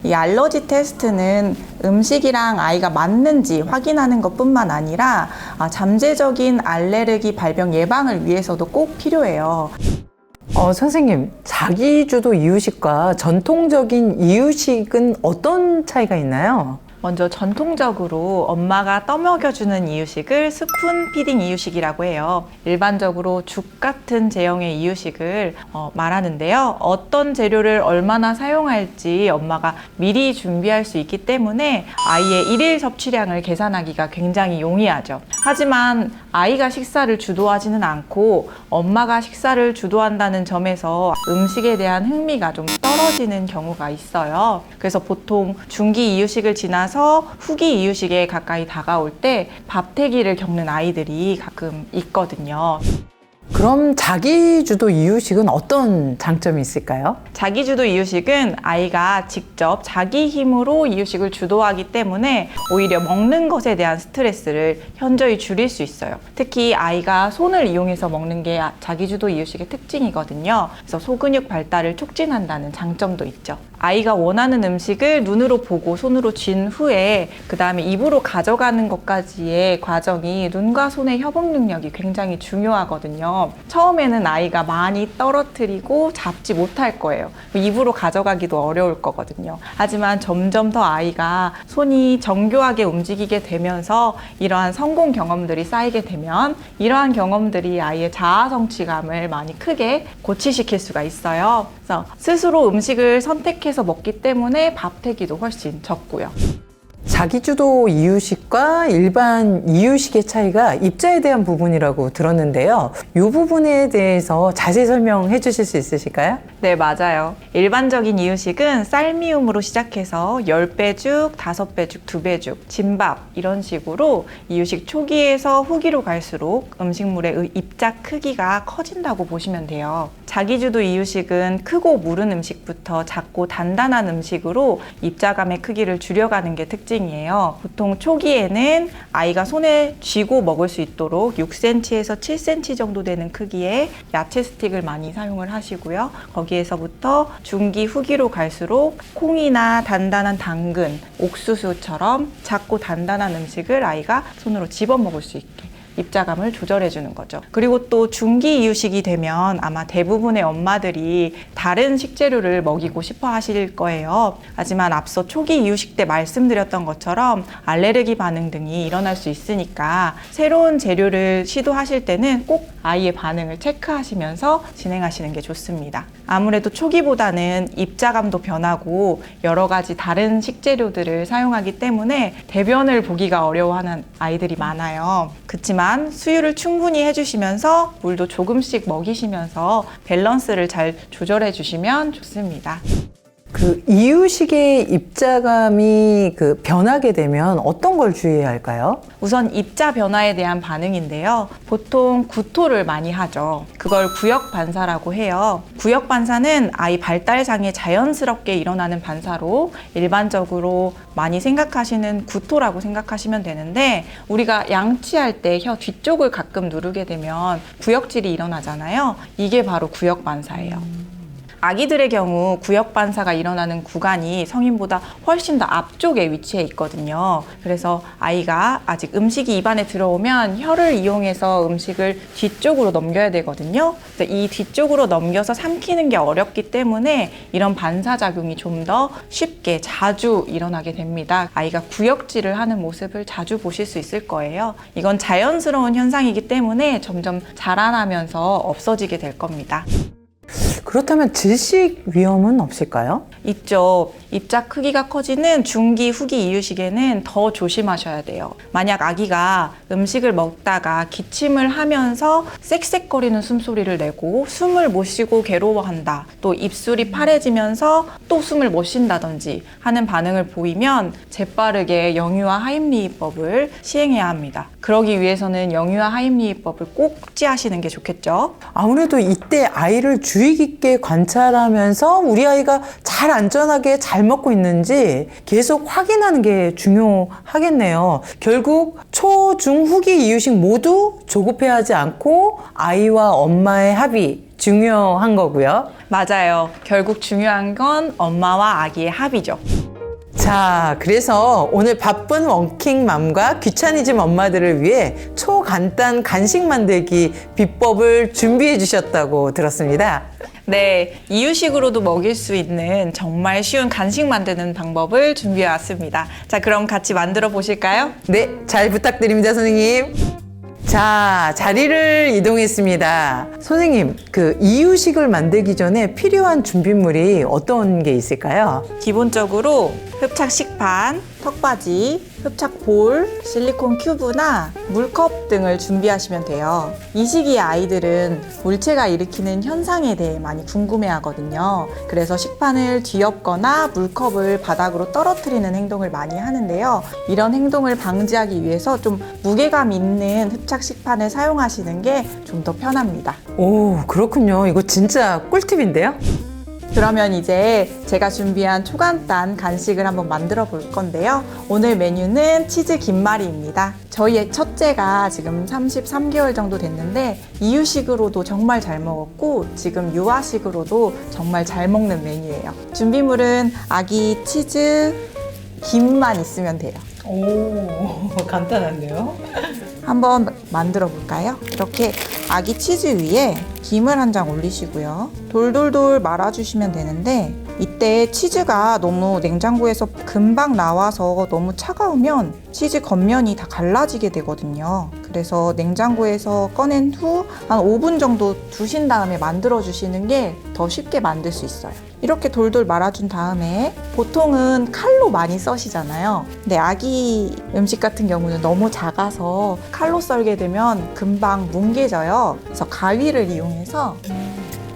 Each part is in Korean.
이 알러지 테스트는 음식이랑 아이가 맞는지 확인하는 것뿐만 아니라 잠재적인 알레르기 발병 예방을 위해서도 꼭 필요해요. 선생님, 자기주도 이유식과 전통적인 이유식은 어떤 차이가 있나요? 먼저 전통적으로 엄마가 떠먹여주는 이유식을 스푼 피딩 이유식이라고 해요. 일반적으로 죽 같은 제형의 이유식을 말하는데요. 어떤 재료를 얼마나 사용할지 엄마가 미리 준비할 수 있기 때문에 아이의 일일 섭취량을 계산하기가 굉장히 용이하죠. 하지만 아이가 식사를 주도하지는 않고 엄마가 식사를 주도한다는 점에서 음식에 대한 흥미가 좀 떨어지는 경우가 있어요. 그래서 보통 중기 이유식을 지나서 후기 이유식에 가까이 다가올 때 밥태기를 겪는 아이들이 가끔 있거든요. 그럼 자기주도 이유식은 어떤 장점이 있을까요? 자기주도 이유식은 아이가 직접 자기 힘으로 이유식을 주도하기 때문에 오히려 먹는 것에 대한 스트레스를 현저히 줄일 수 있어요. 특히 아이가 손을 이용해서 먹는 게 자기주도 이유식의 특징이거든요. 그래서 소근육 발달을 촉진한다는 장점도 있죠. 아이가 원하는 음식을 눈으로 보고 손으로 쥔 후에 그 다음에 입으로 가져가는 것까지의 과정이 눈과 손의 협업 능력이 굉장히 중요하거든요. 처음에는 아이가 많이 떨어뜨리고 잡지 못할 거예요. 입으로 가져가기도 어려울 거거든요. 하지만 점점 더 아이가 손이 정교하게 움직이게 되면서 이러한 성공 경험들이 쌓이게 되면 이러한 경험들이 아이의 자아 성취감을 많이 크게 고취시킬 수가 있어요. 그래서 스스로 음식을 선택해서 먹기 때문에 밥태기도 훨씬 적고요. 자기주도 이유식과 일반 이유식의 차이가 입자에 대한 부분이라고 들었는데요. 이 부분에 대해서 자세히 설명해 주실 수 있으실까요? 네, 맞아요. 일반적인 이유식은 쌀미음으로 시작해서 10배죽, 5배죽, 2배죽, 진밥 이런 식으로 이유식 초기에서 후기로 갈수록 음식물의 입자 크기가 커진다고 보시면 돼요. 자기주도 이유식은 크고 무른 음식부터 작고 단단한 음식으로 입자감의 크기를 줄여가는 게 특징이에요. 보통 초기에는 아이가 손에 쥐고 먹을 수 있도록 6cm에서 7cm 정도 되는 크기의 야채 스틱을 많이 사용을 하시고요. 거기에서부터 중기, 후기로 갈수록 콩이나 단단한 당근, 옥수수처럼 작고 단단한 음식을 아이가 손으로 집어 먹을 수 있게 입자감을 조절해 주는 거죠. 그리고 또 중기 이유식이 되면 아마 대부분의 엄마들이 다른 식재료를 먹이고 싶어 하실 거예요. 하지만 앞서 초기 이유식 때 말씀드렸던 것처럼 알레르기 반응 등이 일어날 수 있으니까 새로운 재료를 시도하실 때는 꼭 아이의 반응을 체크하시면서 진행하시는 게 좋습니다. 아무래도 초기보다는 입자감도 변하고 여러 가지 다른 식재료들을 사용하기 때문에 대변을 보기가 어려워하는 아이들이 많아요. 그렇지만 수유를 충분히 해주시면서 물도 조금씩 먹이시면서 밸런스를 잘 조절해 주시면 좋습니다. 그 이유식의 입자감이 변하게 되면 어떤 걸 주의해야 할까요? 우선 입자 변화에 대한 반응인데요. 보통 구토를 많이 하죠. 그걸 구역 반사라고 해요. 구역 반사는 아이 발달장애 자연스럽게 일어나는 반사로 일반적으로 많이 생각하시는 구토라고 생각하시면 되는데 우리가 양치할 때 혀 뒤쪽을 가끔 누르게 되면 구역질이 일어나잖아요. 이게 바로 구역 반사예요. 아기들의 경우 구역 반사가 일어나는 구간이 성인보다 훨씬 더 앞쪽에 위치해 있거든요. 그래서 아이가 아직 음식이 입안에 들어오면 혀를 이용해서 음식을 뒤쪽으로 넘겨야 되거든요. 그래서 이 뒤쪽으로 넘겨서 삼키는 게 어렵기 때문에 이런 반사작용이 좀 더 쉽게 자주 일어나게 됩니다. 아이가 구역질을 하는 모습을 자주 보실 수 있을 거예요. 이건 자연스러운 현상이기 때문에 점점 자라나면서 없어지게 될 겁니다. 그렇다면 질식 위험은 없을까요? 있죠. 입자 크기가 커지는 중기, 후기 이유식에는 더 조심하셔야 돼요. 만약 아기가 음식을 먹다가 기침을 하면서 쌕쌕거리는 숨소리를 내고 숨을 못 쉬고 괴로워한다. 또 입술이 파래지면서 또 숨을 못 쉰다든지 하는 반응을 보이면 재빠르게 영유아 하임리히법을 시행해야 합니다. 그러기 위해서는 영유아 하임리히법을 꼭 숙지하시는 게 좋겠죠. 아무래도 이때 아이를 주의 깊게 관찰하면서 우리 아이가 잘 안전하게 잘 먹고 있는지 계속 확인하는 게 중요하겠네요. 결국 초, 중, 후기 이유식 모두 조급해하지 않고 아이와 엄마의 합의 중요한 거고요. 맞아요. 결국 중요한 건 엄마와 아기의 합의죠. 자, 그래서 오늘 바쁜 워킹맘과 귀차니즘 엄마들을 위해 초간단 간식 만들기 비법을 준비해 주셨다고 들었습니다. 네, 이유식으로도 먹일 수 있는 정말 쉬운 간식 만드는 방법을 준비해 왔습니다. 자, 그럼 같이 만들어 보실까요? 네, 잘 부탁드립니다, 선생님. 자, 자리를 이동했습니다. 선생님, 그 이유식을 만들기 전에 필요한 준비물이 어떤 게 있을까요? 기본적으로 흡착 식판, 턱받이, 흡착 볼, 실리콘 큐브나 물컵 등을 준비하시면 돼요. 이 시기의 아이들은 물체가 일으키는 현상에 대해 많이 궁금해 하거든요. 그래서 식판을 뒤엎거나 물컵을 바닥으로 떨어뜨리는 행동을 많이 하는데요. 이런 행동을 방지하기 위해서 좀 무게감 있는 흡착 식판을 사용하시는 게 좀 더 편합니다. 오, 그렇군요. 이거 진짜 꿀팁인데요? 그러면 이제 제가 준비한 초간단 간식을 한번 만들어 볼 건데요. 오늘 메뉴는 치즈 김말이입니다. 저희의 첫째가 지금 33개월 정도 됐는데 이유식으로도 정말 잘 먹었고 지금 유아식으로도 정말 잘 먹는 메뉴예요. 준비물은 아기 치즈 김만 있으면 돼요. 오, 간단한데요? 한번 만들어 볼까요? 이렇게 아기 치즈 위에 김을 한 장 올리시고요. 돌돌돌 말아주시면 되는데 이때 치즈가 너무 냉장고에서 금방 나와서 너무 차가우면 치즈 겉면이 다 갈라지게 되거든요. 그래서 냉장고에서 꺼낸 후 한 5분 정도 두신 다음에 만들어 주시는 게 더 쉽게 만들 수 있어요. 이렇게 돌돌 말아준 다음에 보통은 칼로 많이 써시잖아요. 근데 아기 음식 같은 경우는 너무 작아서 칼로 썰게 되면 금방 뭉개져요. 그래서 가위를 이용해서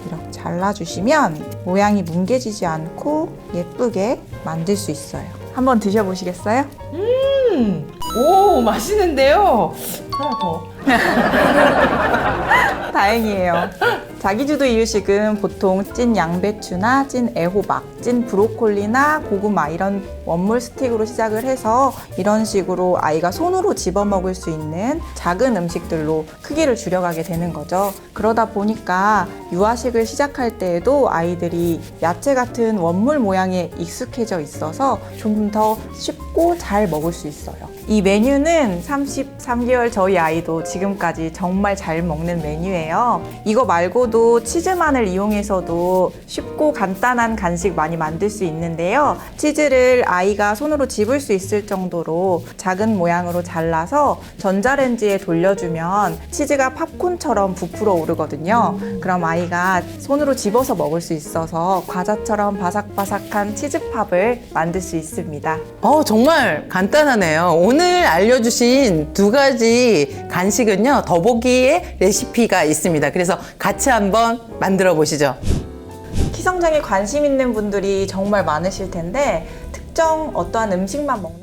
이렇게 잘라주시면 모양이 뭉개지지 않고 예쁘게 만들 수 있어요. 한번 드셔보시겠어요? 오, 맛있는데요? 하나 더. 다행이에요. 자기주도 이유식은 보통 찐 양배추나 찐 애호박, 찐 브로콜리나 고구마 이런 원물 스틱으로 시작을 해서 이런 식으로 아이가 손으로 집어 먹을 수 있는 작은 음식들로 크기를 줄여가게 되는 거죠. 그러다 보니까 유아식을 시작할 때에도 아이들이 야채 같은 원물 모양에 익숙해져 있어서 좀 더 쉽고 잘 먹을 수 있어요. 이 메뉴는 33개월 저희 아이도 지금까지 정말 잘 먹는 메뉴예요. 이거 말고도 치즈만을 이용해서도 쉽고 간단한 간식 많이 만들 수 있는데요. 치즈를 아이가 손으로 집을 수 있을 정도로 작은 모양으로 잘라서 전자레인지에 돌려주면 치즈가 팝콘처럼 부풀어 오르거든요. 그럼 아이가 손으로 집어서 먹을 수 있어서 과자처럼 바삭바삭한 치즈팝을 만들 수 있습니다. 정말 간단하네요. 오늘 알려주신 두 가지 간식은요, 더보기에 레시피가 있습니다. 그래서 같이 한번 만들어 보시죠. 키성장에 관심 있는 분들이 정말 많으실 텐데 특정 어떠한 음식만 먹는